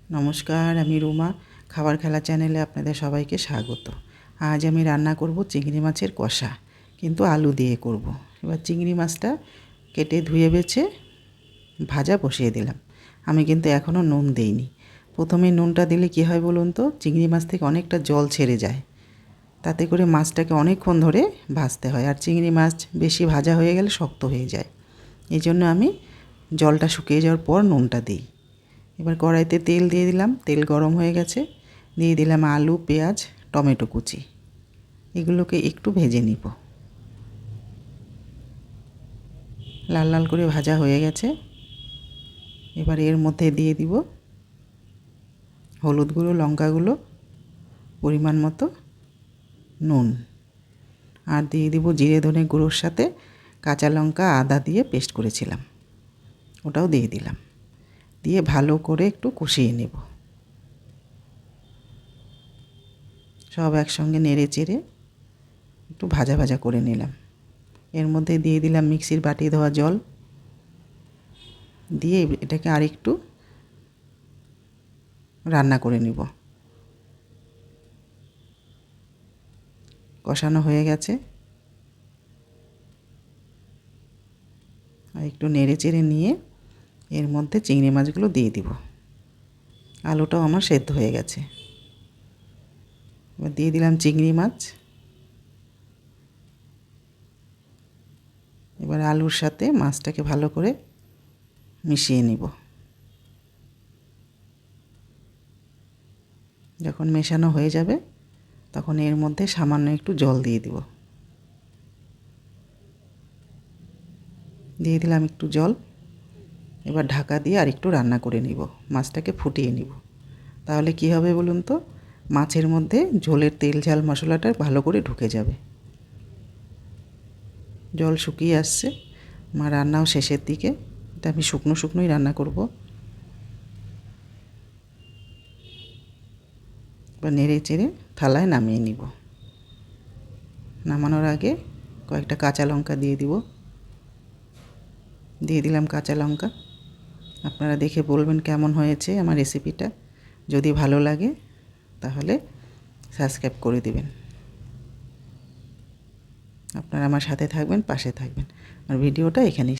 নমস্কার, আমি রুমা। খাবার খেলা চ্যানেলে আপনাদের সবাইকে স্বাগত। আজ আমি রান্না করব চিংড়ি মাছের কষা, কিন্তু আলু দিয়ে করব। এবার চিংড়ি মাছটা কেটে ধুয়ে বেছে ভাজা বসিয়ে দিলাম। আমি কিন্তু এখনও নুন দিইনি। প্রথমে নুনটা দিলে কী হয় বলুন তো, চিংড়ি মাছ থেকে অনেকটা জল ছেড়ে যায়, তাতে করে মাছটাকে অনেকক্ষণ ধরে ভাজতে হয়। আর চিংড়ি মাছ বেশি ভাজা হয়ে গেলে শক্ত হয়ে যায়। এই জন্য আমি জলটা শুকিয়ে যাওয়ার পর নুনটা দিই। এবার কড়াইতে তেল দিয়ে দিলাম, তেল গরম হয়ে গেছে। দিয়ে দিলাম আলু, পেঁয়াজ, টমেটো কুচি। এগুলোকে একটু ভেজে নিব। লাল লাল করে ভাজা হয়ে গেছে। এবার এর মধ্যে দিয়ে দিব হলুদ গুঁড়ো, লঙ্কা গুঁড়ো, পরিমাণ মতো নুন, আর দিয়ে দিব জিরে ধনে গুঁড়োর সাথে কাঁচা লঙ্কা আদা দিয়ে পেস্ট করেছিলাম, ওটাও দিয়ে দিলাম। দিয়ে ভালো করে একটু কষিয়ে নেব। সব একসঙ্গে নেড়ে চেড়ে একটু ভাজা ভাজা করে নিলাম। এর মধ্যে দিয়ে দিলাম মিক্সির বাটি ধোয়া জল, দিয়ে এটাকে আরেকটু রান্না করে নিব। কষানো হয়ে গেছে। আর একটু নেড়ে চেড়ে নিয়ে এর মধ্যে চিংড়ি মাছগুলো দিয়ে দিব। আলুটাও আমার সেদ্ধ হয়ে গেছে। এবার দিয়ে দিলাম চিংড়ি মাছ। এবার আলুর সাথে মাছটাকে ভালো করে মিশিয়ে নিব। যখন মেশানো হয়ে যাবে তখন এর মধ্যে সামান্য একটু জল দিয়ে দিব। দিয়ে দিলাম একটু জল। এবার ঢাকা দিয়ে আর একটু রান্না করে নিব, মাছটাকে ফুটিয়ে নিব। তাহলে কি হবে বলুন তো, মাছের মধ্যে ঝোলের তেল ঝাল মশলাটা ভালো করে ঢুকে যাবে। জল শুকিয়ে আসছে, আমার রান্নাও শেষের দিকে। এটা আমি শুকনো শুকনোই রান্না করব। এবার নেড়ে চেড়ে থালায় নামিয়ে নিব। নামানোর আগে কয়েকটা কাঁচা লঙ্কা দিয়ে দিব। দিয়ে দিলাম কাঁচা লঙ্কা। আপনারা দেখে বলবেন কেমন হয়েছে আমার রেসিপিটা। যদি ভালো লাগে তাহলে সাবস্ক্রাইব করে দিবেন। আপনারা আমার সাথে থাকবেন, পাশে থাকবেন। আর ভিডিওটা এখানেই